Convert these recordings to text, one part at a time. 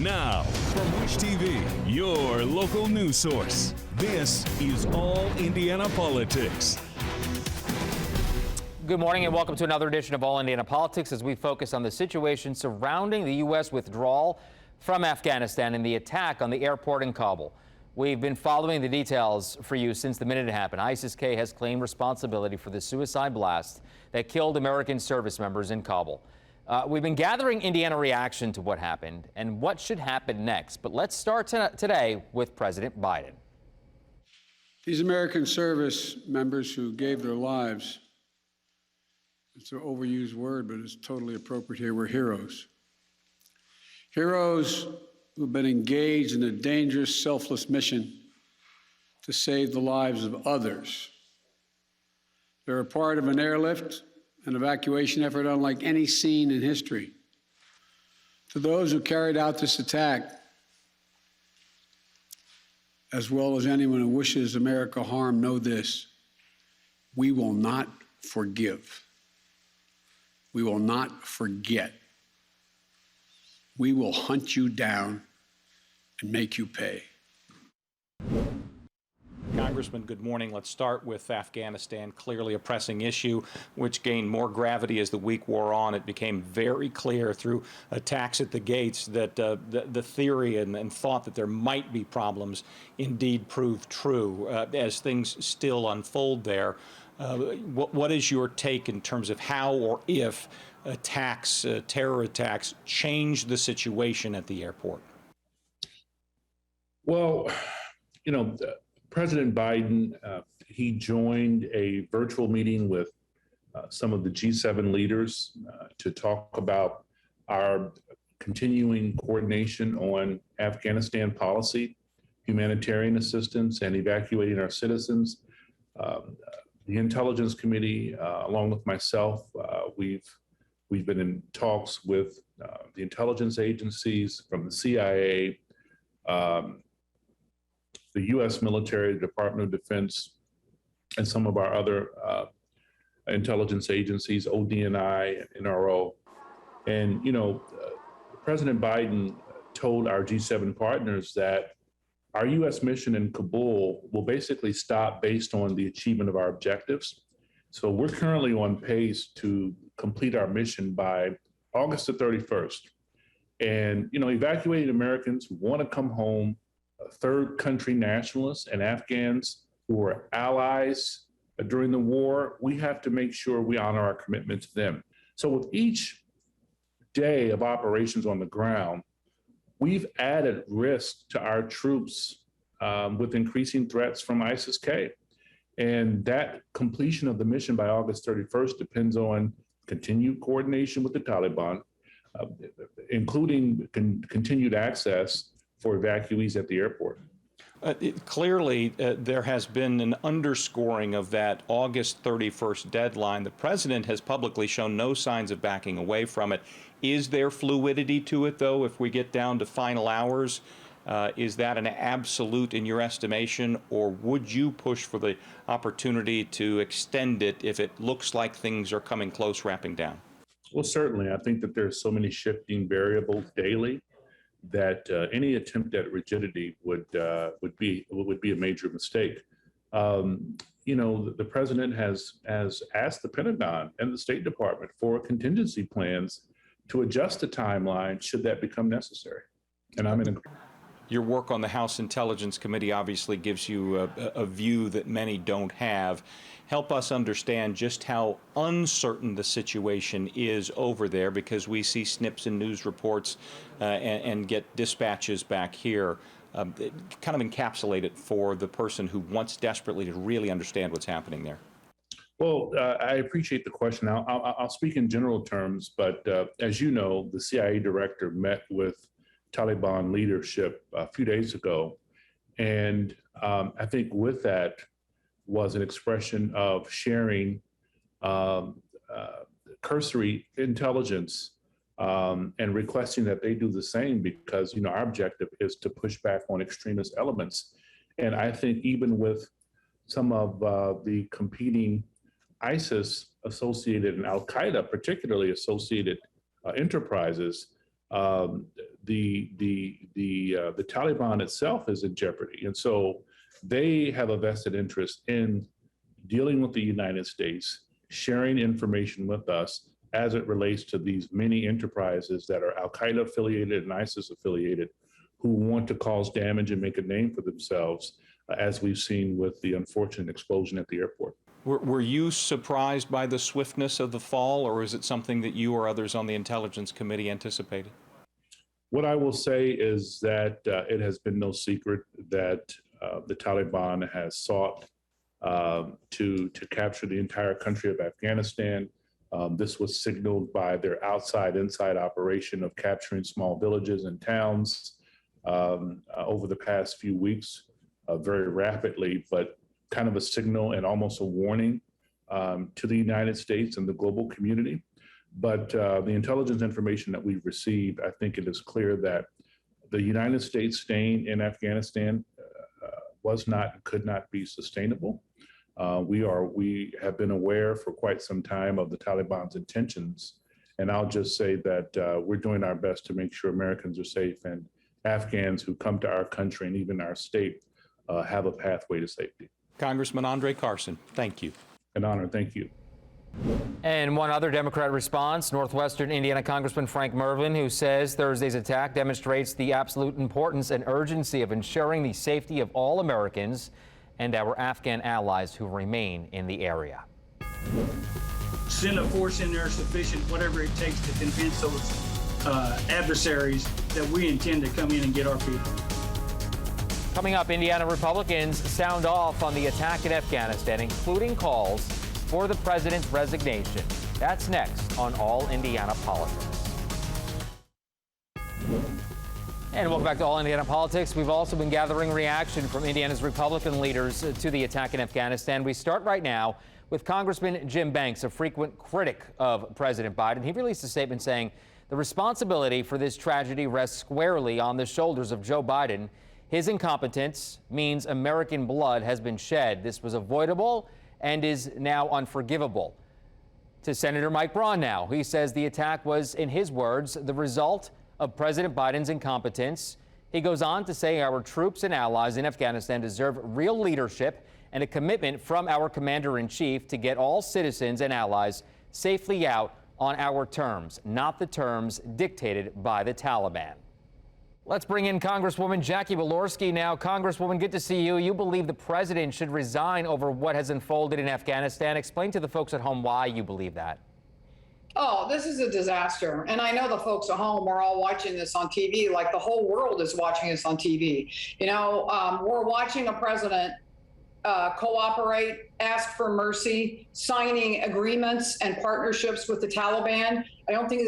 Now, from Wish TV, your local news source, this is All Indiana Politics. Good morning and welcome to another edition of All Indiana Politics as we focus on the situation surrounding the U.S. withdrawal from Afghanistan and the attack on the airport in Kabul. We've been following the details for you since the minute it happened. ISIS-K has claimed responsibility for the suicide blast that killed American service members in Kabul. We've been gathering Indiana reaction to what happened and what should happen next. But let's start today with President Biden. These American service members who gave their lives, it's an overused word, but it's totally appropriate here, were heroes. Heroes who've been engaged in a dangerous, selfless mission to save the lives of others. They're a part of an airlift, an evacuation effort unlike any seen in history. To those who carried out this attack, as well as anyone who wishes America harm, know this: we will not forgive. We will not forget. We will hunt you down and make you pay. Congressman, good morning. Let's start with Afghanistan, clearly a pressing issue, which gained more gravity as the week wore on. It became very clear through attacks at the gates that the theory and thought that there might be problems indeed proved true as things still unfold there. What is your take in terms of how or if attacks, terror attacks, change the situation at the airport? Well, you know, President Biden, he joined a virtual meeting with some of the G7 leaders to talk about our continuing coordination on Afghanistan policy, humanitarian assistance, and evacuating our citizens. The Intelligence Committee, along with myself, we've been in talks with the intelligence agencies, from the CIA, the U.S. military, the Department of Defense, and some of our other intelligence agencies, ODNI, and NRO. And, you know, President Biden told our G7 partners that our U.S. mission in Kabul will basically stop based on the achievement of our objectives. So we're currently on pace to complete our mission by August the 31st. And, you know, evacuated Americans who want to come home, third country nationalists and Afghans who were allies during the war, we have to make sure we honor our commitment to them. So with each day of operations on the ground, we've added risk to our troops with increasing threats from ISIS-K. And that completion of the mission by August 31st depends on continued coordination with the Taliban, including continued access for evacuees at the airport. Clearly, there has been an underscoring of that August 31st deadline. The president has publicly shown no signs of backing away from it. Is there fluidity to it, though, if we get down to final hours? Is that an absolute in your estimation, or would you push for the opportunity to extend it if it looks like things are coming close, wrapping down? Well, certainly. I think that there's so many shifting variables daily that any attempt at rigidity would be a major mistake. You know, the president has asked the Pentagon and the State Department for contingency plans to adjust the timeline should that become necessary. And I'm in agreement. Your work on the House Intelligence Committee obviously gives you a view that many don't have. Help us understand just how uncertain the situation is over there, because we see snips in news reports and get dispatches back here. Kind of encapsulate it for the person who wants desperately to really understand what's happening there. Well, I appreciate the question. I'll speak in general terms, but as you know, the CIA director met with Taliban leadership a few days ago. And I think with that was an expression of sharing cursory intelligence and requesting that they do the same, because, you know, our objective is to push back on extremist elements. And I think even with some of the competing ISIS associated and Al-Qaeda particularly associated enterprises, the Taliban itself is in jeopardy. And so they have a vested interest in dealing with the United States, sharing information with us as it relates to these many enterprises that are Al-Qaeda affiliated and ISIS affiliated, who want to cause damage and make a name for themselves, as we've seen with the unfortunate explosion at the airport. Were you surprised by the swiftness of the fall, or is it something that you or others on the Intelligence Committee anticipated? What I will say is that it has been no secret that the Taliban has sought to capture the entire country of Afghanistan. This was signaled by their outside-inside operation of capturing small villages and towns over the past few weeks, very rapidly, but kind of a signal and almost a warning to the United States and the global community. But the intelligence information that we've received, I think it is clear that the United States staying in Afghanistan was not and could not be sustainable. We have been aware for quite some time of the Taliban's intentions. And I'll just say that we're doing our best to make sure Americans are safe, and Afghans who come to our country and even our state have a pathway to safety. Congressman Andre Carson, thank you. An honor, thank you. And one other Democrat response, Northwestern Indiana Congressman Frank Mervin, who says Thursday's attack demonstrates the absolute importance and urgency of ensuring the safety of all Americans and our Afghan allies who remain in the area. Send a force in there sufficient, whatever it takes to convince those adversaries that we intend to come in and get our people. Coming up, Indiana Republicans sound off on the attack in Afghanistan, including calls for the president's resignation. That's next on All Indiana Politics. And welcome back to All Indiana Politics. We've also been gathering reaction from Indiana's Republican leaders to the attack in Afghanistan. We start right now with Congressman Jim Banks, a frequent critic of President Biden. He released a statement saying the responsibility for this tragedy rests squarely on the shoulders of Joe Biden. His incompetence means American blood has been shed. This was avoidable and is now unforgivable. To Senator Mike Braun now, he says the attack was, in his words, the result of President Biden's incompetence. He goes on to say our troops and allies in Afghanistan deserve real leadership and a commitment from our commander-in-chief to get all citizens and allies safely out on our terms, not the terms dictated by the Taliban. Let's bring in Congresswoman Jackie Walorski now. Congresswoman, good to see you. You believe the president should resign over what has unfolded in Afghanistan. Explain to the folks at home why you believe that. Oh, this is a disaster. And I know the folks at home are all watching this on TV, like the whole world is watching this on TV. You know, we're watching a president cooperate, ask for mercy, signing agreements and partnerships with the Taliban. I don't think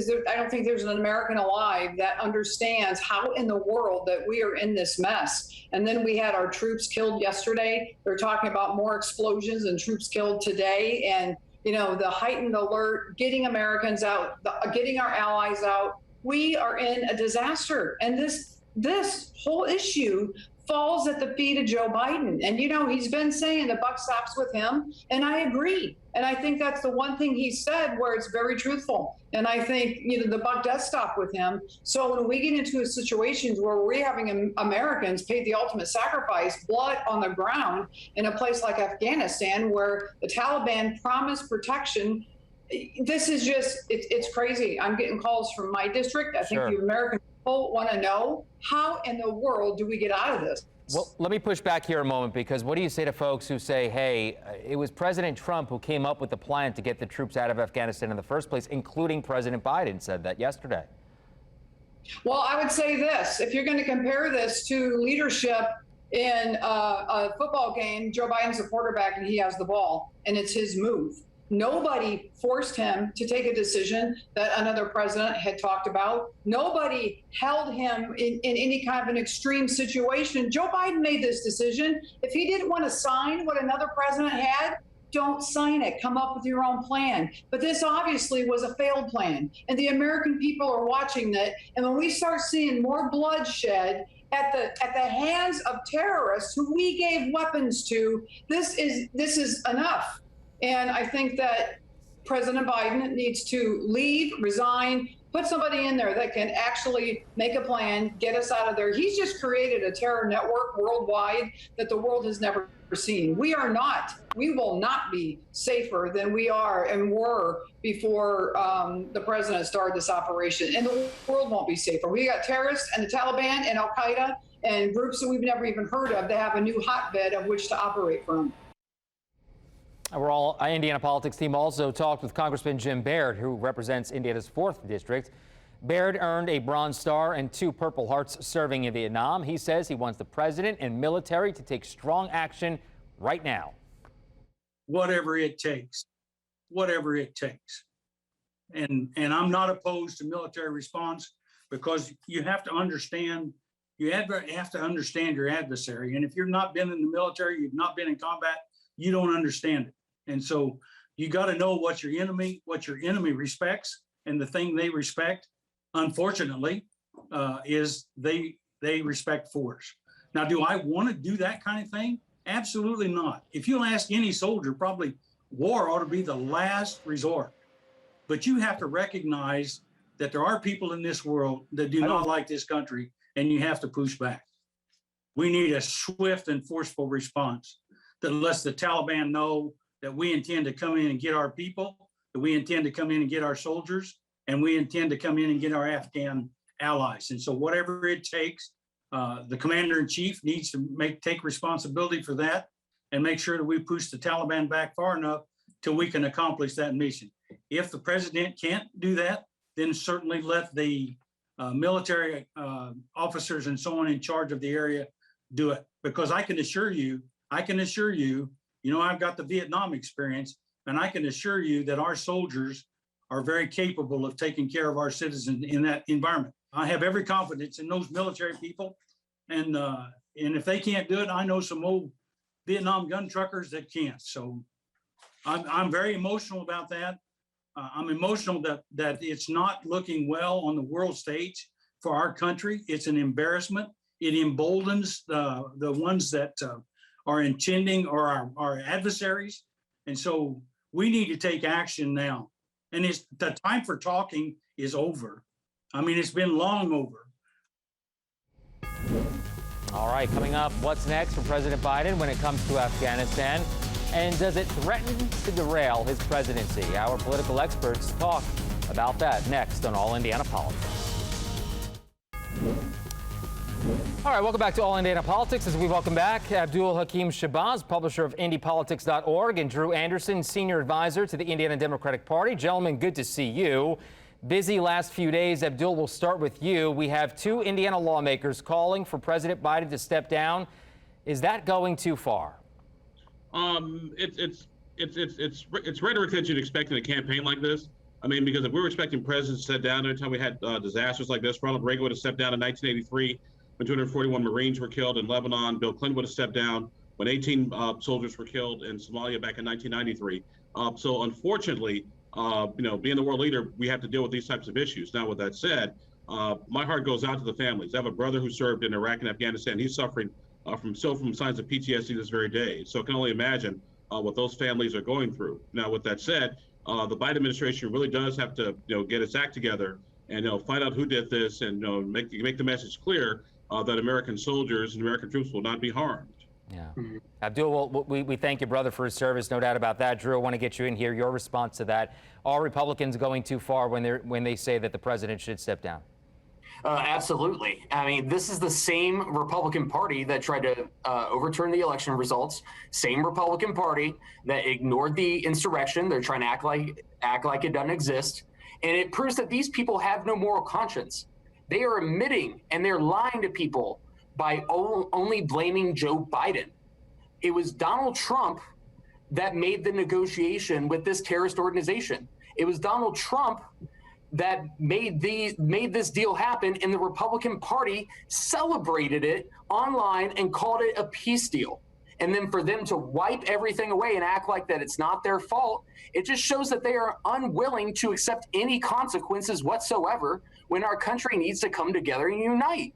there's an American alive that understands how in the world that we are in this mess. And then we had our troops killed yesterday. They're talking about more explosions and troops killed today. And, you know, the heightened alert, getting Americans out, getting our allies out. We are in a disaster. And this whole issue falls at the feet of Joe Biden. And, you know, he's been saying the buck stops with him. And I agree. And I think that's the one thing he said where it's very truthful. And I think, you know, the buck does stop with him. So when we get into situations where we're having Americans pay the ultimate sacrifice, blood on the ground in a place like Afghanistan, where the Taliban promised protection, this is just, it's crazy. I'm getting calls from my district. I think the American people want to know, how in the world do we get out of this? Well, let me push back here a moment, because what do you say to folks who say, hey, it was President Trump who came up with the plan to get the troops out of Afghanistan in the first place, including President Biden said that yesterday? Well, I would say this. If you're going to compare this to leadership in a football game, Joe Biden's the quarterback and he has the ball, and it's his move. Nobody forced him to take a decision that another president had talked about. Nobody held him in any kind of an extreme situation. Joe Biden made this decision. If he didn't want to sign what another president had, don't sign it. Come up with your own plan. But this obviously was a failed plan. And the American people are watching that. And when we start seeing more bloodshed at the hands of terrorists who we gave weapons to, this is enough. And I think that President Biden needs to leave, resign, Put somebody in there that can actually make a plan, get us out of there. He's just created a terror network worldwide that the world has never seen. We will not be safer than we are and were before the president started this operation. And the world won't be safer. We got terrorists and the Taliban and Al Qaeda and groups that we've never even heard of. They have a new hotbed of which to operate from. Our Indiana politics team also talked with Congressman Jim Baird, who represents Indiana's 4th District. Baird earned a Bronze Star and 2 Purple Hearts serving in Vietnam. He says he wants the president and military to take strong action right now. Whatever it takes, whatever it takes. And I'm not opposed to military response, because you have to understand, you have to understand your adversary. And if you've not been in the military, you've not been in combat, you don't understand it. And so you got to know what your enemy respects, and the thing they respect, unfortunately, is they respect force. Now, do I want to do that kind of thing? Absolutely not. If you'll ask any soldier, probably war ought to be the last resort. But you have to recognize that there are people in this world that do not like this country, and you have to push back. We need a swift and forceful response that lets the Taliban know that we intend to come in and get our people, that we intend to come in and get our soldiers, and we intend to come in and get our Afghan allies. And so whatever it takes, the commander-in-chief needs to take responsibility for that and make sure that we push the Taliban back far enough till we can accomplish that mission. If the president can't do that, then certainly let the military officers and so on in charge of the area do it. Because I can assure you, you know, I've got the Vietnam experience, and I can assure you that our soldiers are very capable of taking care of our citizens in that environment. I have every confidence in those military people, and if they can't do it, I know some old Vietnam gun truckers that can't. So I'm very emotional about that. I'm emotional that it's not looking well on the world stage for our country. It's an embarrassment. It emboldens the ones that are intending, or our adversaries. And so we need to take action now. And the time for talking is over. I mean, it's been long over. All right, coming up, what's next for President Biden when it comes to Afghanistan? And does it threaten to derail his presidency? Our political experts talk about that next on All Indiana Politics. All right, welcome back to All Indiana Politics. As we welcome back Abdul Hakim Shabazz, publisher of IndyPolitics.org, and Drew Anderson, senior advisor to the Indiana Democratic Party. Gentlemen, good to see you. Busy last few days. Abdul, we'll start with you. We have 2 Indiana lawmakers calling for President Biden to step down. Is that going too far? It's rhetoric that you'd expect in a campaign like this. I mean, because if we were expecting presidents to step down every time we had disasters like this, Ronald Reagan would have stepped down in 1983 when 241 Marines were killed in Lebanon. Bill Clinton would have stepped down when 18 soldiers were killed in Somalia back in 1993. So unfortunately, being the world leader, we have to deal with these types of issues. Now, with that said, my heart goes out to the families. I have a brother who served in Iraq and Afghanistan. He's suffering from signs of PTSD this very day. So I can only imagine what those families are going through. Now, with that said, the Biden administration really does have to, get its act together and, find out who did this and, make the message clear that American soldiers and American troops will not be harmed. Yeah. Abdul, well, we thank your brother for his service, no doubt about that. Drew, I want to get you in here. Your response to that. Are Republicans going too far when they say that the president should step down? Absolutely. I mean, this is the same Republican Party that tried to overturn the election results. Same Republican Party that ignored the insurrection. They're trying to act like it doesn't exist. And it proves that these people have no moral conscience. They are admitting and they're lying to people by only blaming Joe Biden. It was Donald Trump that made the negotiation with this terrorist organization. It was Donald Trump that made this deal happen, and the Republican Party celebrated it online and called it a peace deal. And then for them to wipe everything away and act like that it's not their fault, it just shows that they are unwilling to accept any consequences whatsoever when our country needs to come together and unite.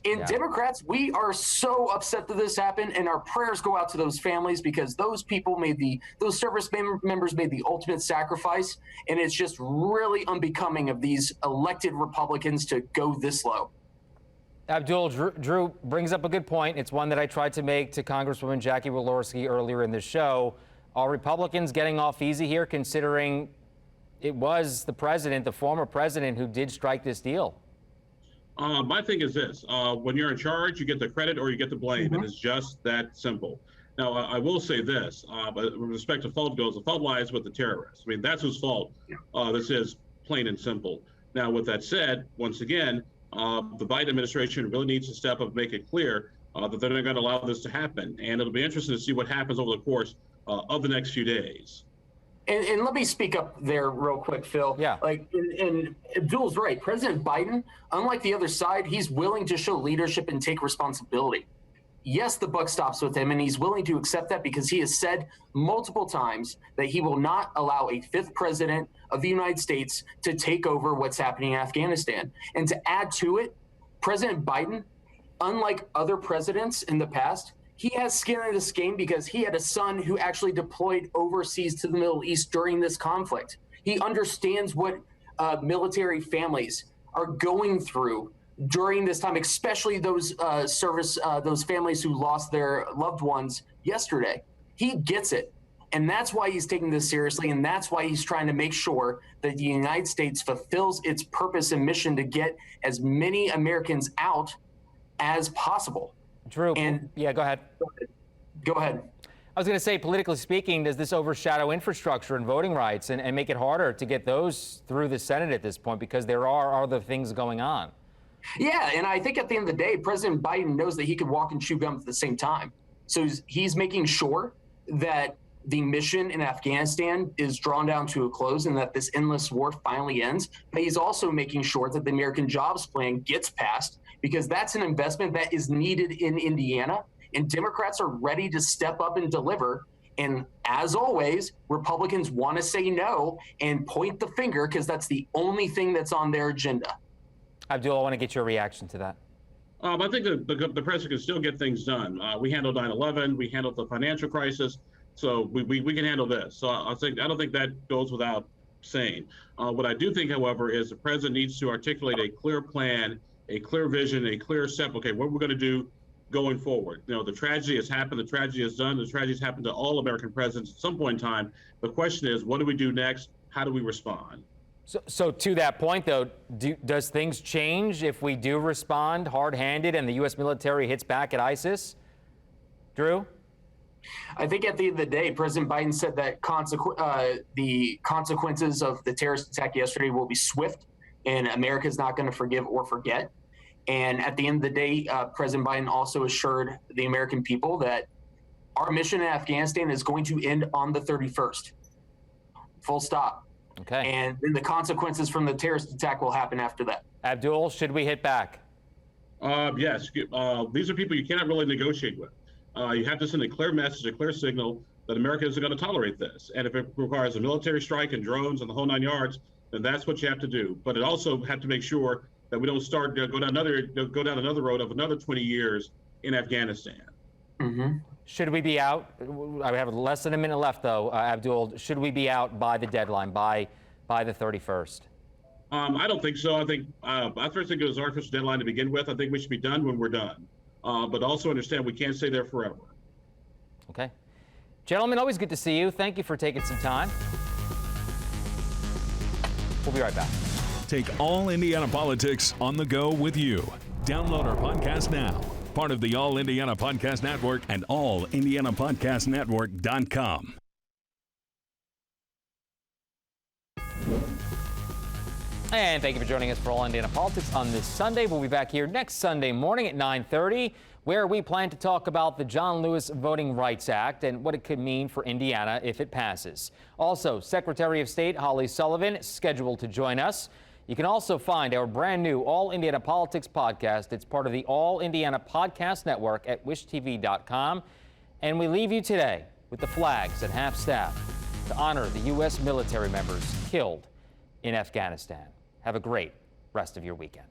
And Yeah. Democrats, we are so upset that this happened, and our prayers go out to those families because those people those service members made the ultimate sacrifice, and it's just really unbecoming of these elected Republicans to go this low. Abdul, Drew brings up a good point. It's one that I tried to make to Congresswoman Jackie Walorski earlier in the show. Are Republicans getting off easy here, considering it was the president, the former president, who did strike this deal? My thing is this, when you're in charge, you get the credit or you get the blame. Mm-hmm. It is just that simple. Now, I will say this, but with respect to fault goes, the fault lies with the terrorists. I mean, that's whose fault this is, plain and simple. Now, with that said, once again, the Biden administration really needs to step up and make it clear that they're not going to allow this to happen. And it'll be interesting to see what happens over the course of the next few days. And let me speak up there real quick, Phil. Yeah. And Abdul's right. President Biden, unlike the other side, he's willing to show leadership and take responsibility. Yes, the buck stops with him, and he's willing to accept that because he has said multiple times that he will not allow a fifth president of the United States to take over what's happening in Afghanistan. And to add to it, President Biden, unlike other presidents in the past, he has skin in this game because he had a son who actually deployed overseas to the Middle East during this conflict. He understands what military families are going through during this time, especially those those families who lost their loved ones yesterday. He gets it. And that's why he's taking this seriously. And that's why he's trying to make sure that the United States fulfills its purpose and mission to get as many Americans out as possible. Drew, And yeah, go ahead. Go ahead. I was going to say, politically speaking, does this overshadow infrastructure and voting rights and make it harder to get those through the Senate at this point because there are other things going on? Yeah, and I think at the end of the day, President Biden knows that he can walk and chew gum at the same time. So he's making sure that the mission in Afghanistan is drawn down to a close and that this endless war finally ends. But he's also making sure that the American Jobs Plan gets passed because that's an investment that is needed in Indiana. And Democrats are ready to step up and deliver. And as always, Republicans want to say no and point the finger because that's the only thing that's on their agenda. Abdul, I want to get your reaction to that. I think the president can still get things done. We handled 9/11, we handled the financial crisis, so we can handle this. So I don't think that goes without saying. What I do think, however, is the president needs to articulate a clear plan, a clear vision, a clear step. Okay, what we're going to do going forward. You know, the tragedy has happened, the tragedy is done, the tragedy has happened to all American presidents at some point in time. The question is, what do we do next? How do we respond? So to that point, though, does things change if we do respond hard-handed and the U.S. military hits back at ISIS? Drew? I think at the end of the day, President Biden said that the consequences of the terrorist attack yesterday will be swift, and America is not going to forgive or forget. And at the end of the day, President Biden also assured the American people that our mission in Afghanistan is going to end on the 31st. Full stop. Okay. And then the consequences from the terrorist attack will happen after that. Abdul, should we hit back? Yes. These are people you cannot really negotiate with. You have to send a clear message, a clear signal that America isn't going to tolerate this. And if it requires a military strike and drones and the whole 9 yards, then that's what you have to do. But it also have to make sure that we don't go down another road of another 20 years in Afghanistan. Mm-hmm. Should we be out? I have less than a minute left, though, Abdul. Should we be out by the deadline, by the 31st? I don't think so. I think I first think it was our official deadline to begin with. I think we should be done when we're done. But also understand we can't stay there forever. Okay. Gentlemen, always good to see you. Thank you for taking some time. We'll be right back. Take all Indiana politics on the go with you. Download our podcast now. Part of the All Indiana Podcast Network and allindianapodcastnetwork.com. And thank you for joining us for All Indiana Politics on this Sunday. We'll be back here next Sunday morning at 9:30, where we plan to talk about the John Lewis Voting Rights Act and what it could mean for Indiana if it passes. Also, Secretary of State Holly Sullivan is scheduled to join us. You can also find our brand new All Indiana Politics podcast. It's part of the All Indiana Podcast Network at wishtv.com. And we leave you today with the flags at half-staff to honor the U.S. military members killed in Afghanistan. Have a great rest of your weekend.